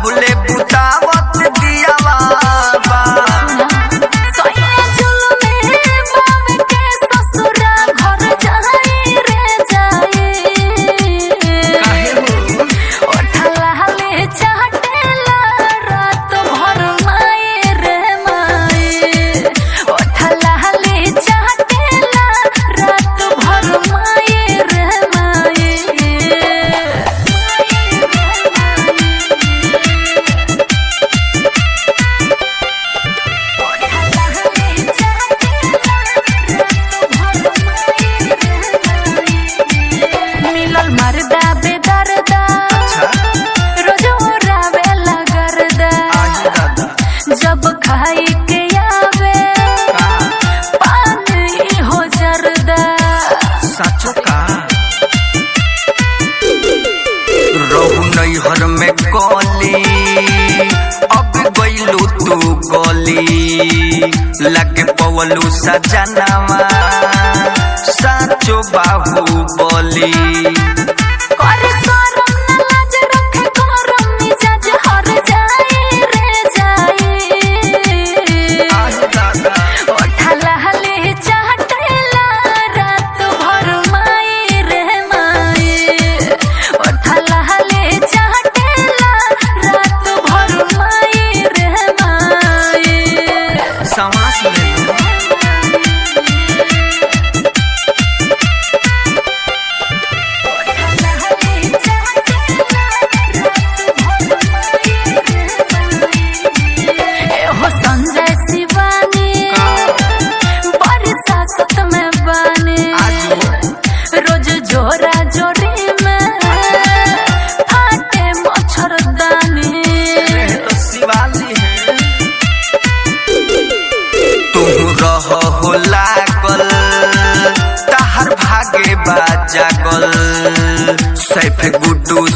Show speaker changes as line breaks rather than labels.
कबले बुतावत दियावा बा
सोया जुलमे बावे के ससुरा घर जाई रे जाई
काहे हो
ओठला हले चाटेला रात भर माई रे माई ओठला हले चाटेला रात भर माई रे माई मिलल मरदा बेदर्दा रोज उड़ावेला गर्दा
आही दादा
जब खाई के आवे पानी हो जरदा
साचो का रहू नैहर में कली अब गइलू तू गली लगे पवलू सजनावा साचो बाहुबली
कर शरम न लाज रखे करम मिजाज हर जाई रे जाई
आही दादा
ओठला हले चाटेला रात भर माई रे माई ओठला हले चाटेला रात भर माई रे माई
सांस ले
हो संजय शिवानी बरसा सत में बानी रोज जोरा जोरी में फाटे मच्छरदानी
तो शिवाली है तू रह हो लागल तहर भागे बाजागल सैफ गुड्डू